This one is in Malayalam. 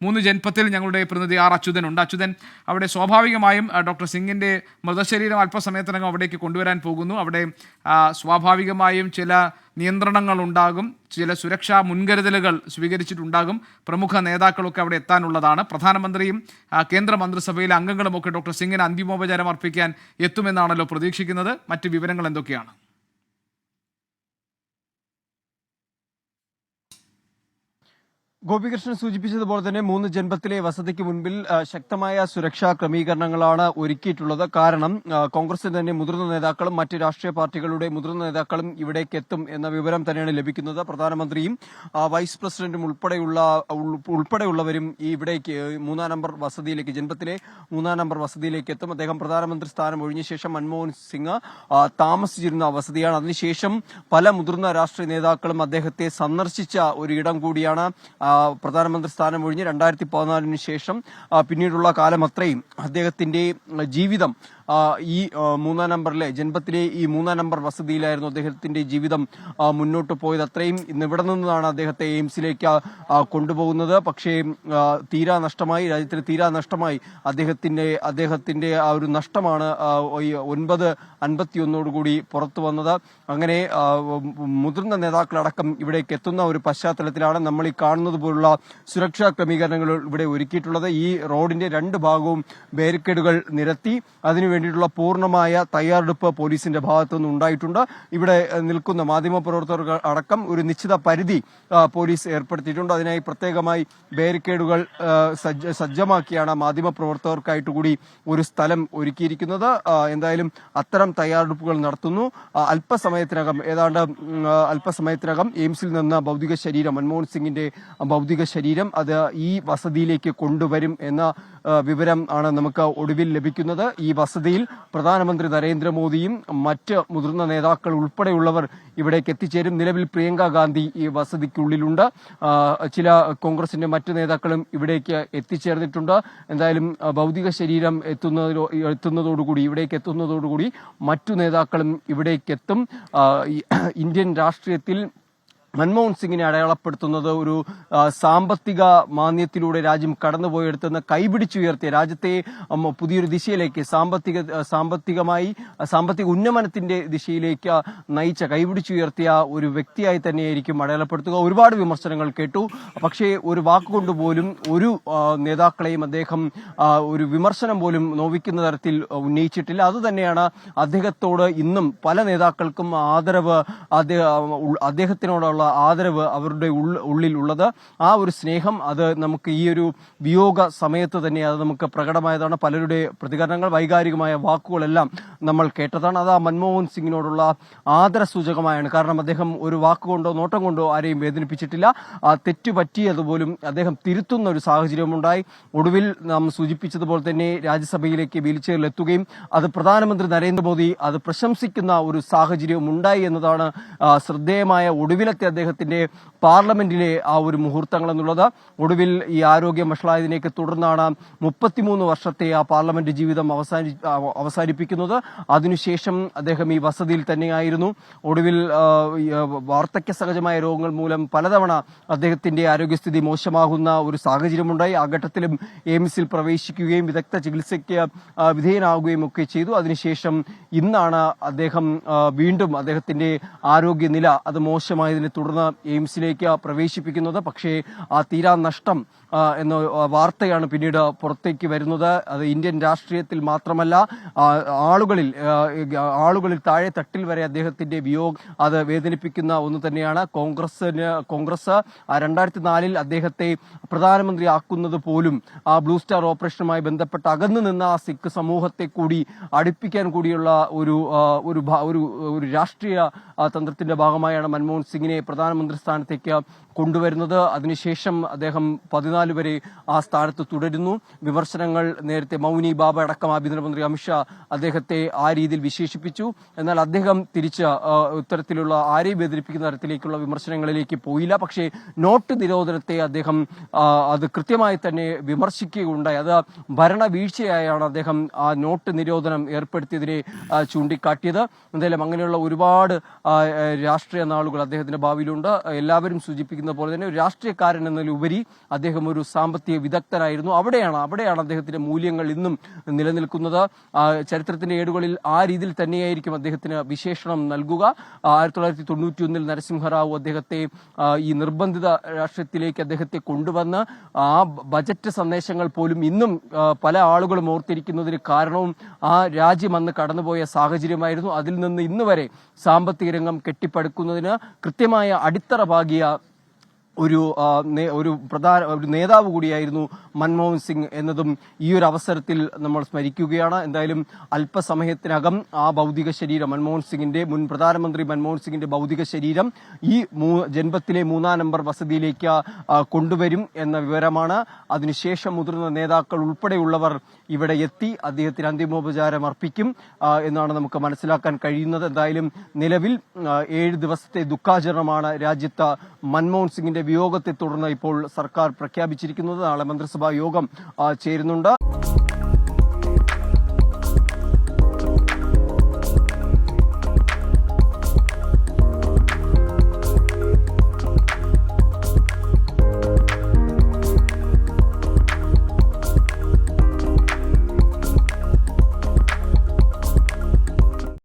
മൂന്ന് ജൻപത്തിൽ ഞങ്ങളുടെ പ്രതിനിധി ആർ അച്യുതൻ ഉണ്ട്. അച്യുതൻ, അവിടെ സ്വാഭാവികമായും ഡോക്ടർ സിംഗിൻ്റെ മൃതശരീരം അല്പസമയത്തിനകം അവിടേക്ക് കൊണ്ടുവരാൻ പോകുന്നു. അവിടെ സ്വാഭാവികമായും ചില നിയന്ത്രണങ്ങൾ ഉണ്ടാകും, ചില സുരക്ഷാ മുൻകരുതലുകൾ സ്വീകരിച്ചിട്ടുണ്ടാകും. പ്രമുഖ നേതാക്കളൊക്കെ അവിടെ എത്താനുള്ളതാണ്. പ്രധാനമന്ത്രിയും കേന്ദ്ര മന്ത്രിസഭയിലെ അംഗങ്ങളുമൊക്കെ ഡോക്ടർ സിംഗിന് അന്തിമോപചാരം അർപ്പിക്കാൻ എത്തുമെന്നാണല്ലോ പ്രതീക്ഷിക്കുന്നത്. മറ്റ് വിവരങ്ങൾ എന്തൊക്കെയാണ്? ഗോപികൃഷ്ണൻ സൂചിപ്പിച്ചതുപോലെ തന്നെ മൂന്ന് ജൻപത്തിലെ വസതിക്ക് മുൻപിൽ ശക്തമായ സുരക്ഷാ ക്രമീകരണങ്ങളാണ് ഒരുക്കിയിട്ടുള്ളത്. കാരണം കോൺഗ്രസിന്റെ തന്നെ മുതിർന്ന നേതാക്കളും മറ്റ് രാഷ്ട്രീയ പാർട്ടികളുടെ മുതിർന്ന നേതാക്കളും ഇവിടേക്ക് എത്തും എന്ന വിവരം തന്നെയാണ് ലഭിക്കുന്നത്. പ്രധാനമന്ത്രിയും വൈസ് പ്രസിഡന്റും ഉൾപ്പെടെയുള്ളവരും ഇവിടേക്ക് 3-ാം നമ്പർ വസതിയിലേക്ക്, ജൻപത്തിലെ 3-ാം നമ്പർ വസതിയിലേക്ക് എത്തും. അദ്ദേഹം പ്രധാനമന്ത്രി സ്ഥാനം ഒഴിഞ്ഞ ശേഷം മൻമോഹൻ സിംഗ് താമസിച്ചിരുന്ന വസതിയാണ്. അതിനുശേഷം പല മുതിർന്ന രാഷ്ട്രീയ നേതാക്കളും അദ്ദേഹത്തെ സന്ദർശിച്ച ഒരു ഇടം കൂടിയാണ്. പ്രധാനമന്ത്രി സ്ഥാനം ഒഴിഞ്ഞ് 2014 ശേഷം പിന്നീടുള്ള കാലം അത്രയും അദ്ദേഹത്തിന്റെ ജീവിതം ഈ 3-ാം നമ്പറിലെ ജൻപത്തിലെ ഈ 3-ാം നമ്പർ വസതിയിലായിരുന്നു അദ്ദേഹത്തിന്റെ ജീവിതം മുന്നോട്ട് പോയത്. അത്രയും ഇവിടെ നിന്നാണ് അദ്ദേഹത്തെ എയിംസിലേക്ക് കൊണ്ടുപോകുന്നത്. പക്ഷേ തീരാ നഷ്ടമായി, രാജ്യത്തിന് തീരാ നഷ്ടമായി. അദ്ദേഹത്തിന്റെ ആ ഒരു നഷ്ടമാണ് 9:51 പുറത്തു വന്നത്. അങ്ങനെ മുതിർന്ന നേതാക്കളടക്കം ഇവിടേക്ക് എത്തുന്ന ഒരു പശ്ചാത്തലത്തിലാണ് നമ്മൾ ഈ കാണുന്നത് പോലുള്ള സുരക്ഷാ ക്രമീകരണങ്ങൾ ഇവിടെ ഒരുക്കിയിട്ടുള്ളത്. ഈ റോഡിന്റെ രണ്ട് ഭാഗവും ബാരിക്കേഡുകൾ നിരത്തി അതിനു വേണ്ടിയിട്ടുള്ള പൂർണ്ണമായ തയ്യാറെടുപ്പ് പോലീസിന്റെ ഭാഗത്തുനിന്ന് ഉണ്ടായിട്ടുണ്ട്. ഇവിടെ നിൽക്കുന്ന മാധ്യമപ്രവർത്തകർക്ക് അടക്കം ഒരു നിശ്ചിത പരിധി പോലീസ് ഏർപ്പെടുത്തിയിട്ടുണ്ട്. അതിനായി പ്രത്യേകമായി ബാരിക്കേഡുകൾ സജ്ജമാക്കിയാണ് മാധ്യമപ്രവർത്തകർക്കായിട്ട് കൂടി ഒരു സ്ഥലം ഒരുക്കിയിരിക്കുന്നത്. എന്തായാലും അത്തരം തയ്യാറെടുപ്പുകൾ നടത്തുന്നു. അല്പസമയത്തിനകം എയിംസിൽ നിന്ന് ഭൗതിക ശരീരം, മൻമോഹൻ സിംഗിന്റെ ഭൗതിക ശരീരം അത് ഈ വസതിയിലേക്ക് കൊണ്ടുവരും എന്ന വിവരം ആണ് നമുക്ക് ഒടുവിൽ ലഭിക്കുന്നത്. ഈ വസതിയിൽ പ്രധാനമന്ത്രി നരേന്ദ്രമോദിയും മറ്റ് മുതിർന്ന നേതാക്കൾ ഉൾപ്പെടെയുള്ളവർ ഇവിടേക്ക് എത്തിച്ചേരും. നിലവിൽ പ്രിയങ്ക ഗാന്ധി ഈ വസതിക്കുള്ളിലുണ്ട്. ചില കോൺഗ്രസിന്റെ മറ്റ് നേതാക്കളും ഇവിടേക്ക് എത്തിച്ചേർന്നിട്ടുണ്ട്. എന്തായാലും ഭൗതിക ശരീരം ഇവിടേക്ക് എത്തുന്നതോടുകൂടി മറ്റു നേതാക്കളും ഇവിടേക്ക് എത്തും. ഇന്ത്യൻ രാഷ്ട്രീയത്തിൽ മൻമോഹൻ സിംഗിനെ അടയാളപ്പെടുത്തുന്നത് ഒരു സാമ്പത്തിക മാന്ദ്യത്തിലൂടെ രാജ്യം കടന്നുപോയെടുത്തുന്ന കൈപിടിച്ചുയർത്തിയ, രാജ്യത്തെ പുതിയൊരു ദിശയിലേക്ക് സാമ്പത്തിക ഉന്നമനത്തിന്റെ ദിശയിലേക്ക് നയിച്ച, കൈപിടിച്ചുയർത്തിയ ഒരു വ്യക്തിയായി തന്നെയായിരിക്കും അടയാളപ്പെടുത്തുക. ഒരുപാട് വിമർശനങ്ങൾ കേട്ടു. പക്ഷേ ഒരു വാക്കുകൊണ്ട് പോലും ഒരു നേതാക്കളെയും അദ്ദേഹം ഒരു വിമർശനം പോലും നോവിക്കുന്ന തരത്തിൽ ഉന്നയിച്ചിട്ടില്ല. അതുതന്നെയാണ് അദ്ദേഹത്തോട് ഇന്നും പല നേതാക്കൾക്കും ആദരവ്, അദ്ദേഹത്തിനോടുള്ള ആദരവ് അവരുടെ ഉള്ളിൽ ഉള്ളത്. ആ ഒരു സ്നേഹം അത് നമുക്ക് ഈ ഒരു വിയോഗ സമയത്ത് തന്നെ അത് നമുക്ക് പ്രകടമായതാണ്. പലരുടെ പ്രതികരണങ്ങൾ, വൈകാരികമായ വാക്കുകളെല്ലാം നമ്മൾ കേട്ടതാണ്. അത് ആ മൻമോഹൻ സിംഗിനോടുള്ള ആദരസൂചകമായാണ്. കാരണം അദ്ദേഹം ഒരു വാക്കുകൊണ്ടോ നോട്ടം കൊണ്ടോ ആരെയും വേദനിപ്പിച്ചിട്ടില്ല. തെറ്റുപറ്റിയതുപോലും അദ്ദേഹം തിരുത്തുന്ന ഒരു സാഹചര്യമുണ്ടായി. ഒടുവിൽ നാം സൂചിപ്പിച്ചതുപോലെ തന്നെ രാജ്യസഭയിലേക്ക് വീൽചെയറിൽ എത്തുകയും അത് പ്രധാനമന്ത്രി നരേന്ദ്രമോദി അത് പ്രശംസിക്കുന്ന ഒരു സാഹചര്യവും ഉണ്ടായി എന്നതാണ് ശ്രദ്ധേയമായ ഒടുവിലത്തെ അദ്ദേഹത്തിന്റെ പാർലമെന്റിലെ ആ ഒരു മുഹൂർത്തങ്ങൾ എന്നുള്ളത്. ഒടുവിൽ ഈ ആരോഗ്യം വഷളായതിനേക്ക് തുടർന്നാണ് 33 വർഷത്തെ ആ പാർലമെന്റ് ജീവിതം അവസാനിപ്പിക്കുന്നത്. അതിനുശേഷം അദ്ദേഹം ഈ വസതിയിൽ തന്നെയായിരുന്നു. ഒടുവിൽ വാർദ്ധക്യ സഹജമായ രോഗങ്ങൾ മൂലം പലതവണ അദ്ദേഹത്തിന്റെ ആരോഗ്യസ്ഥിതി മോശമാകുന്ന ഒരു സാഹചര്യമുണ്ടായി. ആ ഘട്ടത്തിലും എയിംസിൽ പ്രവേശിക്കുകയും വിദഗ്ധ ചികിത്സയ്ക്ക് വിധേയനാകുകയും ഒക്കെ ചെയ്തു. അതിനുശേഷം ഇന്നാണ് അദ്ദേഹം വീണ്ടും അദ്ദേഹത്തിന്റെ ആരോഗ്യനില അത് മോശമായതിനെ തുടർന്ന് എയിംസിലേക്ക് പ്രവേശിപ്പിക്കുന്നത്. പക്ഷേ ആ തീരാ നഷ്ടം എന്ന വാർത്തയാണ് പിന്നീട് പുറത്തേക്ക് വരുന്നത്. അത് ഇന്ത്യൻ രാഷ്ട്രീയത്തിൽ മാത്രമല്ല, ആളുകളിൽ താഴെ തട്ടിൽ വരെ അദ്ദേഹത്തിന്റെ വിയോഗം അത് വേദനിപ്പിക്കുന്ന ഒന്ന് തന്നെയാണ്. കോൺഗ്രസ് 2004 അദ്ദേഹത്തെ പ്രധാനമന്ത്രിയാക്കുന്നത് പോലും ആ ബ്ലൂ സ്റ്റാർ ഓപ്പറേഷനുമായി ബന്ധപ്പെട്ട് അകന്നു നിന്ന ആ സിഖ് സമൂഹത്തെ കൂടി അടുപ്പിക്കാൻ കൂടിയുള്ള ഒരു രാഷ്ട്രീയ തന്ത്രത്തിന്റെ ഭാഗമായാണ് മൻമോഹൻ സിംഗിനെ പ്രധാനമന്ത്രി സ്ഥാനത്തേക്ക് കൊണ്ടുവരുന്നത്. അതിനുശേഷം അദ്ദേഹം 14 വരെ ആ സ്ഥാനത്ത് തുടരുന്നു. വിമർശനങ്ങൾ നേരത്തെ മൗനി ബാബ അടക്കം ആഭ്യന്തരമന്ത്രി അമിത്ഷാ അദ്ദേഹത്തെ ആ രീതിയിൽ വിശേഷിപ്പിച്ചു. എന്നാൽ അദ്ദേഹം തിരിച്ച് ഇത്തരത്തിലുള്ള ആരെയും വേദനിപ്പിക്കുന്ന തരത്തിലേക്കുള്ള വിമർശനങ്ങളിലേക്ക് പോയില്ല. പക്ഷേ നോട്ട് നിരോധനത്തെ അദ്ദേഹം അത് കൃത്യമായി തന്നെ വിമർശിക്കുകയുണ്ടായി. അത് ഭരണവീഴ്ചയായാണ് അദ്ദേഹം ആ നോട്ട് നിരോധനം ഏർപ്പെടുത്തിയതിനെ ചൂണ്ടിക്കാട്ടിയത്. എന്തായാലും അങ്ങനെയുള്ള ഒരുപാട് രാഷ്ട്രീയ നാളുകൾ അദ്ദേഹത്തിന്റെ ഭാവിയിലുണ്ട്. എല്ലാവരും സൂചിപ്പിക്കുന്ന പോലെ തന്നെ ഒരു രാഷ്ട്രീയക്കാരൻ എന്നതിലുപരി അദ്ദേഹം അദ്ദേഹം ഒരു സാമ്പത്തിക വിദഗ്ധനായിരുന്നു. അവിടെയാണ് അദ്ദേഹത്തിന്റെ മൂല്യങ്ങൾ ഇന്നും നിലനിൽക്കുന്നത്. ചരിത്രത്തിന്റെ ഏടുകളിൽ ആ രീതിയിൽ തന്നെയായിരിക്കും അദ്ദേഹത്തിന് വിശേഷണം നൽകുക. 1991 നരസിംഹറാവു അദ്ദേഹത്തെ ഈ നിർബന്ധിത രാഷ്ട്രീയത്തിലേക്ക് അദ്ദേഹത്തെ കൊണ്ടുവന്ന് ആ ബജറ്റ് സന്ദേശങ്ങൾ പോലും ഇന്നും പല ആളുകളും ഓർത്തിരിക്കുന്നതിന് കാരണവും ആ രാജ്യം അന്ന് കടന്നുപോയ സാഹചര്യമായിരുന്നു. അതിൽ നിന്ന് ഇന്ന് വരെ സാമ്പത്തിക രംഗം കെട്ടിപ്പടുക്കുന്നതിന് കൃത്യമായ അടിത്തറ പാകിയ ഒരു പ്രധാന നേതാവ് കൂടിയായിരുന്നു മൻമോഹൻ സിംഗ് എന്നതും ഈ ഒരു അവസരത്തിൽ നമ്മൾ സ്മരിക്കുകയാണ്. എന്തായാലും അല്പസമയത്തിനകം ആ ഭൗതിക ശരീരം മുൻ പ്രധാനമന്ത്രി മൻമോഹൻ സിംഗിന്റെ ഭൗതിക ശരീരം ഈ ജൻപത്തിലെ 3-ാം നമ്പർ വസതിയിലേക്ക് കൊണ്ടുവരും എന്ന വിവരമാണ്. അതിനുശേഷം മുതിർന്ന നേതാക്കൾ ഉൾപ്പെടെയുള്ളവർ ഇവിടെ എത്തി അദ്ദേഹത്തിന് അന്തിമോപചാരം അർപ്പിക്കും എന്നാണ് നമുക്ക് മനസ്സിലാക്കാൻ കഴിയുന്നത്. എന്തായാലും നിലവിൽ 7 ദിവസത്തെ ദുഃഖാചരണമാണ് രാജ്യത്ത് മൻമോഹൻ സിംഗിന്റെ വിയോഗത്തെ തുടർന്ന് ഇപ്പോൾ സർക്കാർ പ്രഖ്യാപിച്ചിരിക്കുന്നത്. നാളെ മന്ത്രിസഭാ യോഗം ചേരുന്നുണ്ട്.